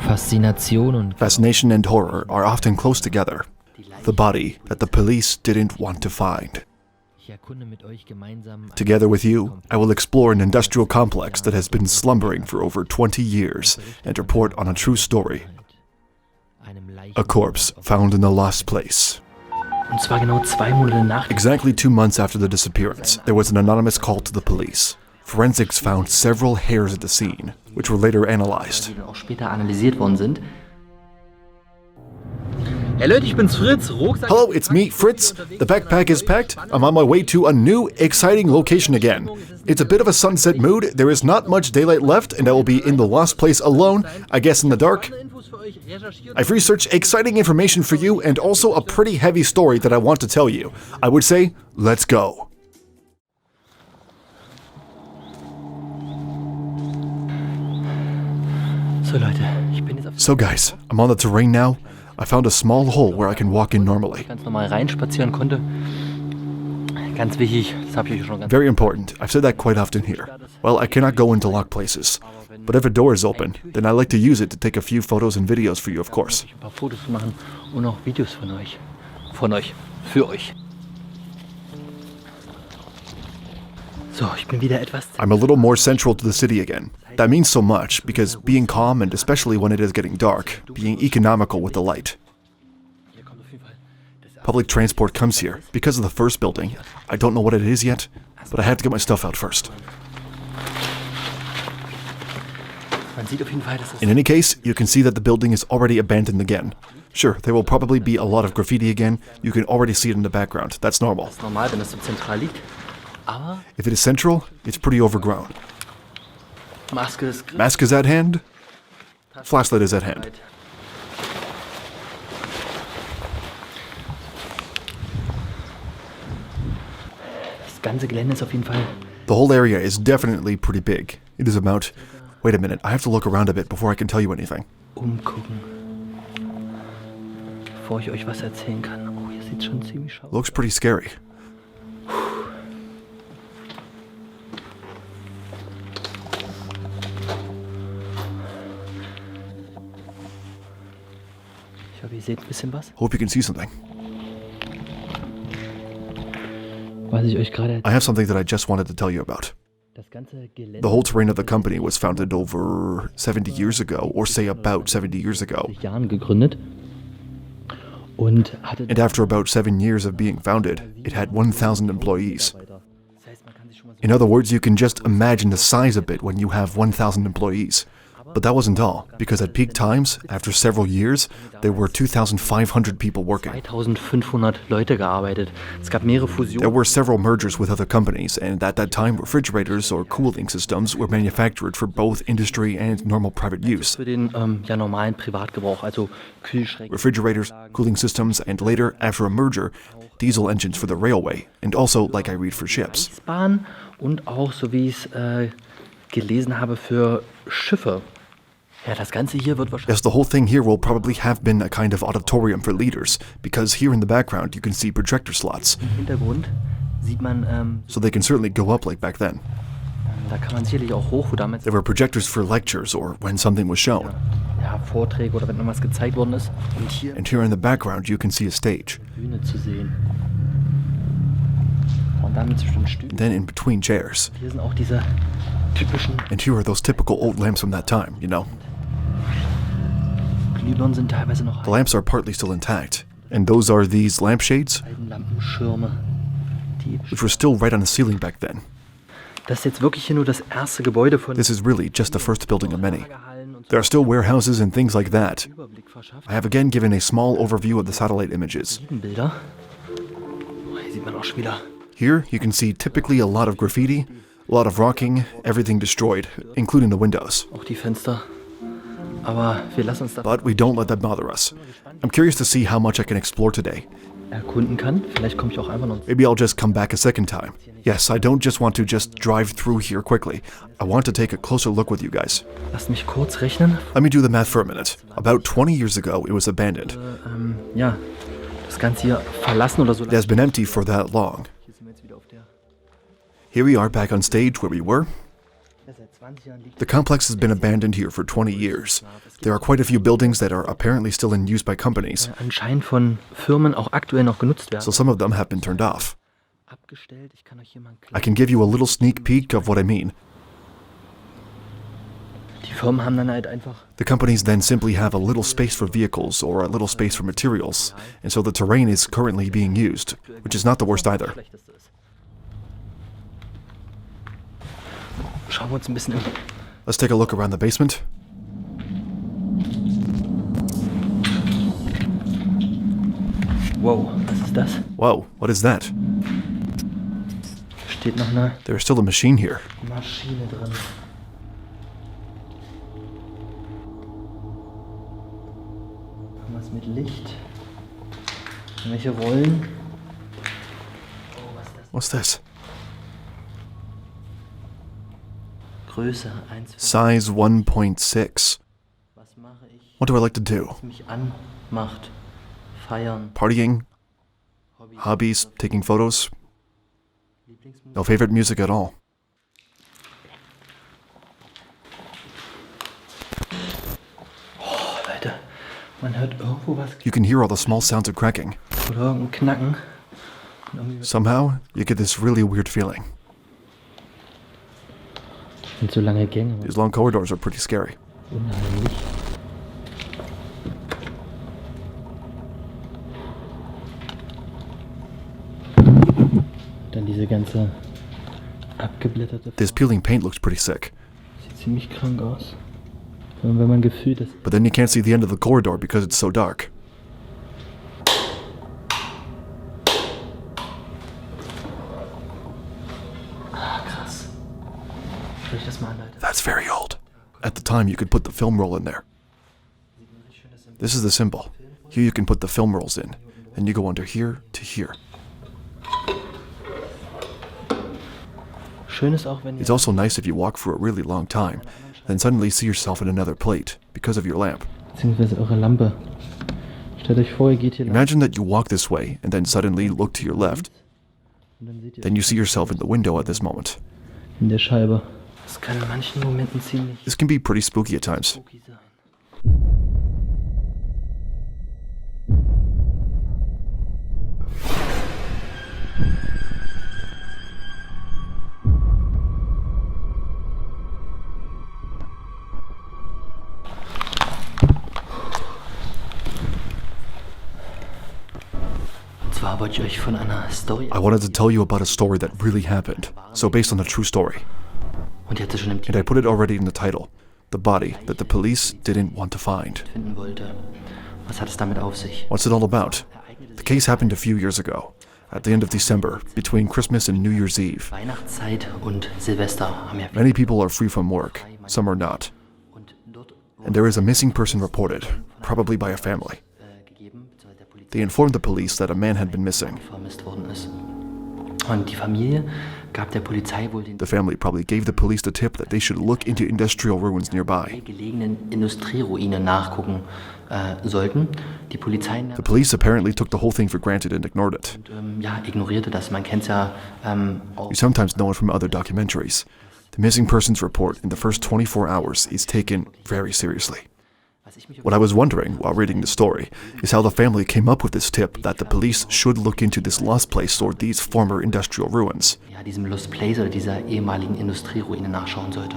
Fascination and horror are often close together. The body that the police didn't want to find. Together with you, I will explore an industrial complex that has been slumbering for over 20 years and report on a true story. A corpse found in a lost place. Exactly 2 months after the disappearance, there was an anonymous call to the police. Forensics found several hairs at the scene, which were later analyzed. Hello, it's me, Fritz. The backpack is packed. I'm on my way to a new, exciting location again. It's a bit of a sunset mood. There is not much daylight left, and I will be in the lost place alone, I guess in the dark. I've researched exciting information for you and also a pretty heavy story that I want to tell you. I would say, let's go. So guys, I'm on the terrain now. I found a small hole where I can walk in normally. Very important. I've said that quite often here. Well, I cannot go into locked places. But if a door is open, then I like to use it to take a few photos and videos for you, of course. I'm a little more central to the city again. That means so much, because being calm, and especially when it is getting dark, being economical with the light. Public transport comes here, because of the first building. I don't know what it is yet, but I have to get my stuff out first. In any case, you can see that the building is already abandoned again. Sure, there will probably be a lot of graffiti again. You can already see it in the background. That's normal. If it is central, it's pretty overgrown. Mask is at hand. Flashlight is at hand. The whole area is definitely pretty big. It is about... Wait a minute, I have to look around a bit before I can tell you anything. Looks pretty scary. Hope you can see something. I have something that I just wanted to tell you about. The whole terrain of the company was founded over 70 years ago, or say about 70 years ago. And after about 7 years of being founded, it had 1,000 employees. In other words, you can just imagine the size of it when you have 1,000 employees. But that wasn't all, because at peak times, after several years, there were 2,500 people working. There were several mergers with other companies, and at that time, refrigerators or cooling systems were manufactured for both industry and normal private use. Refrigerators, cooling systems, and later, after a merger, diesel engines for the railway, and also, like I read, for ships. Yes, the whole thing here will probably have been a kind of auditorium for leaders, because here in the background you can see projector slots. So they can certainly go up like back then. There were projectors for lectures or when something was shown. And here in the background you can see a stage. Then in between chairs. And here are those typical old lamps from that time, you know. The lamps are partly still intact, and those are these lampshades, which were still right on the ceiling back then. This is really just the first building of many. There are still warehouses and things like that. I have again given a small overview of the satellite images. Here you can see typically a lot of graffiti, a lot of rocking, everything destroyed, including the windows. But we don't let that bother us. I'm curious to see how much I can explore today. Maybe I'll just come back a second time. Yes, I don't just want to drive through here quickly. I want to take a closer look with you guys. Let me do the math for a minute. About 20 years ago, it was abandoned. It has been empty for that long. Here we are back on stage where we were. The complex has been abandoned here for 20 years. There are quite a few buildings that are apparently still in use by companies, Anscheinend von Firmen auch aktuell noch genutzt werden. so some of them have been turned off. I can give you a little sneak peek of what I mean. Die Firmen haben dann halt einfach The companies then simply have a little space for vehicles or a little space for materials, and so the terrain is currently being used, which is not the worst either. Schauen wir uns ein bisschen um. Let's take a look around the basement. Wow, was ist das? Whoa, what is that? Steht noch eine There's still a machine here. Maschine drin. Was mit Licht? Welche Rollen? Oh, was ist das? What's this? Größe 1. Size 1.6. Was mache ich? What do I like to do? Was mich anmacht? Feiern. Partying? Hobby. Hobbies? Taking photos? Lieblingsmusik. No favorite music at all. Oh, Leute, man hört irgendwo was You can hear all the small sounds of cracking. oder irgendein Knacken. Und irgendwie Somehow, you get this really weird feeling. sind so lange Gänge. These long corridors are pretty scary. Unheimlich. Dann diese ganze abgeblätterte. This peeling paint looks pretty sick. Sieht ziemlich krank aus. Vor allem, wenn man gefühlt ist. But then you can't see the end of the corridor because it's so dark. Ah, krass. Schau ich das mal an, Leute. That's very old. At the time, you could put the film roll in there. This is the symbol. Here you can put the film rolls in. Then you go under here to here. Schön ist auch, wenn ihr It's also nice if you walk for a really long time, then suddenly see yourself in another plate because of your lamp. beziehungsweise eure Lampe. Stellt euch vor, ihr geht hier lang Imagine that you walk this way and then suddenly look to your left. und dann seht ihr Then you see yourself in the window at this moment. in der Scheibe. Das kann in manchen Momenten ziemlich This can be pretty spooky at times. spooky sein. Und zwar wollte ich euch von einer Story I wanted to tell you about a story that really happened, so based on a true story. und die hat sie schon im And I put it already in the title, The Body That the Police Didn't Want to Find. finden wollte. Was hat es damit auf sich? What's it all about? The case happened a few years ago, at the end of December, between Christmas and New Year's Eve. Weihnachtszeit und Silvester haben ja Many people are free from work, some are not. und dort And there is a missing person reported, probably by a family. gegeben, beziehungsweise der Polizei They informed the police that a man had been missing. vermisst worden ist. Und die Familie gab der Polizei wohl den The family probably gave the police the tip that they should look into industrial ruins nearby. gelegenen Industrieruinen nachgucken sollten. Die Polizei The police apparently took the whole thing for granted and ignored it. ja, ignorierte das. Man kennt es ja auch. You sometimes know it from other documentaries. The missing persons report in the first 24 hours is taken very seriously. Was ich mich What I was wondering while reading the story is how the family came up with this tip that the police should look into this lost place or these former industrial ruins. ja, diesem Lost Place oder dieser ehemaligen Industrieruine nachschauen sollte.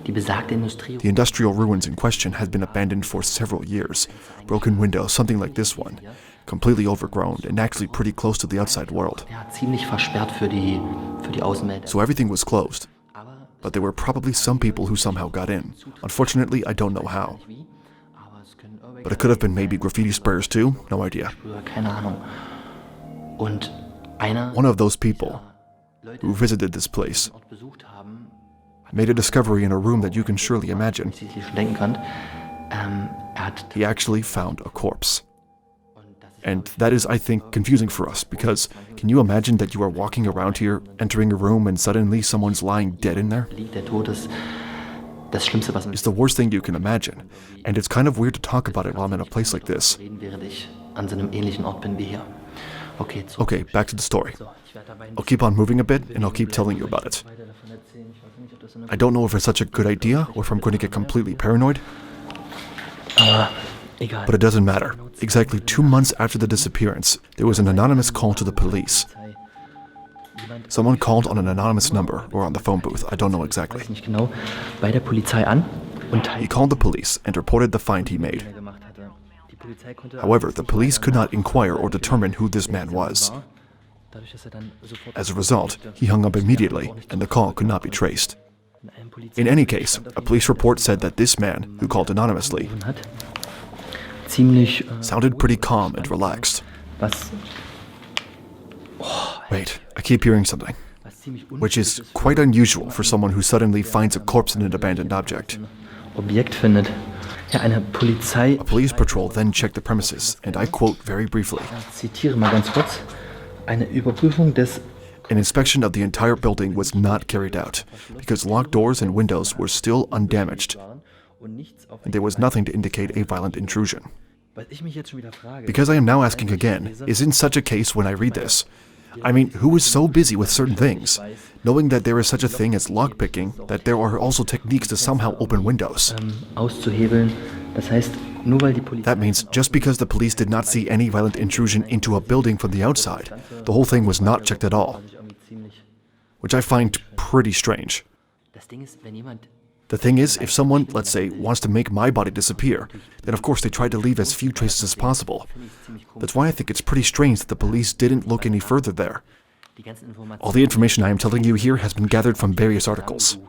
Die besagte Industrieruine The industrial ruins in question had been abandoned for several years. Broken windows, something like this one, completely overgrown and actually pretty close to the outside world. ja, ziemlich versperrt für die Außenwelt. So everything was closed, Aber but there were probably some people who somehow got in. Unfortunately, I don't know how. wie? Aber es können But it could have been maybe graffiti sprayers too, no idea. früher, keine Ahnung. Und einer One of those people Leute, who visited this place die Ort besucht haben, made a discovery in a room that you can surely imagine. wie ihr schon denken könnt, er hat He actually found a corpse. und das ist And that is, I think, confusing for us because can you imagine that you are walking around here, entering a room, and suddenly someone's lying dead in there? liegt der Tod ist das Schlimmste, was It's the worst thing you can imagine. And it's kind of weird to talk about it while I'm in a place like this. reden, während ich an so einem ähnlichen Ort bin wie hier. Okay, so. Okay, back to the story. So, ich werde dabei I'll keep on moving a bit and I'll keep telling you about it. weiter davon erzählen. Ich weiß nicht, ob das I don't know if it's such a good idea or if I'm going to get completely paranoid, but it doesn't matter. Exactly 2 months after the disappearance, there was an anonymous call to the police. Someone called on an anonymous number or on the phone booth, I don't know exactly. He called the police and reported the find he made. However, the police could not inquire or determine who this man was. As a result, he hung up immediately and the call could not be traced. In any case, a police report said that this man, who called anonymously, sounded pretty calm and relaxed. Wait, I keep hearing something, which is quite unusual for someone who suddenly finds a corpse in an abandoned object. A police patrol then checked the premises, and I quote very briefly, "An inspection of the entire building was not carried out, because locked doors and windows were still undamaged, and there was nothing to indicate a violent intrusion." Because I am now asking again, is in such a case when I read this, I mean, who is so busy with certain things, knowing that there is such a thing as lockpicking, that there are also techniques to somehow open windows? That means just because the police did not see any violent intrusion into a building from the outside, the whole thing was not checked at all, which I find pretty strange. The thing is, if someone, let's say, wants to make my body disappear, then of course they try to leave as few traces as possible. That's why I think it's pretty strange that the police didn't look any further there. All the information I am telling you here has been gathered from various articles.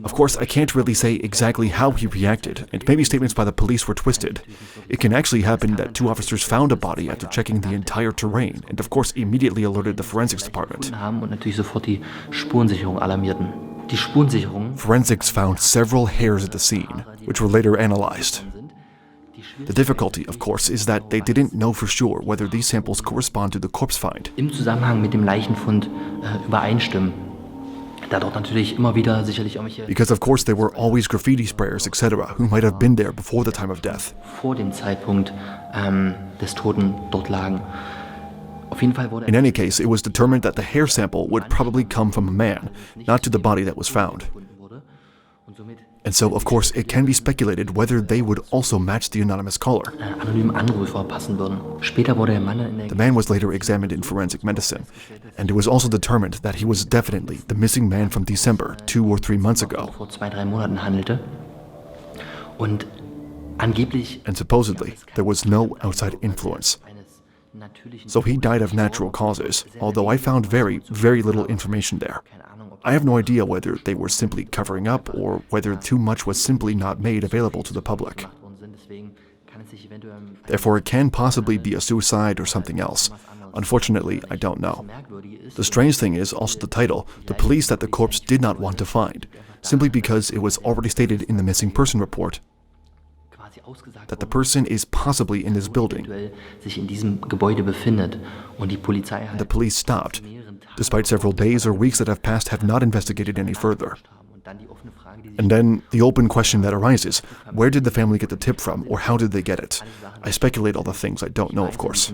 Of course, I can't really say exactly how he reacted, and maybe statements by the police were twisted. It can actually happen that 2 officers found a body after checking the entire terrain, and of course immediately alerted the forensics department. Forensics found several hairs at the scene, which were later analyzed. The difficulty, of course, is that they didn't know for sure whether these samples correspond to the corpse find. Because of course there were always graffiti sprayers, etc., who might have been there before the time of death. In any case, it was determined that the hair sample would probably come from a man, not to the body that was found. And so, of course, it can be speculated whether they would also match the anonymous caller. The man was later examined in forensic medicine, and it was also determined that he was definitely the missing man from December 2 or 3 months ago. And supposedly, there was no outside influence. So he died of natural causes, although I found very, very little information there. I have no idea whether they were simply covering up or whether too much was simply not made available to the public. Therefore, it can possibly be a suicide or something else. Unfortunately, I don't know. The strange thing is also the title, "The police that the corpse did not want to find," simply because it was already stated in the missing person report that the person is possibly in this building. And the police stopped, despite several days or weeks that have passed, have not investigated any further. And then the open question that arises, where did the family get the tip from, or how did they get it? I speculate all the things I don't know, of course.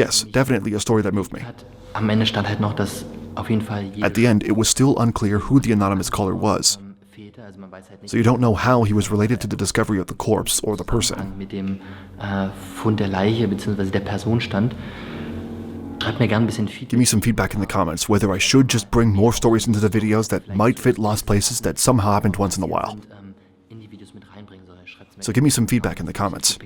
Yes, definitely a story that moved me. At the end, it was still unclear who the anonymous caller was. So you don't know how he was related to the discovery of the corpse or the person. Give me some feedback in the comments whether I should just bring more stories into the videos that might fit lost places that somehow happened once in a while. So give me some feedback in the comments.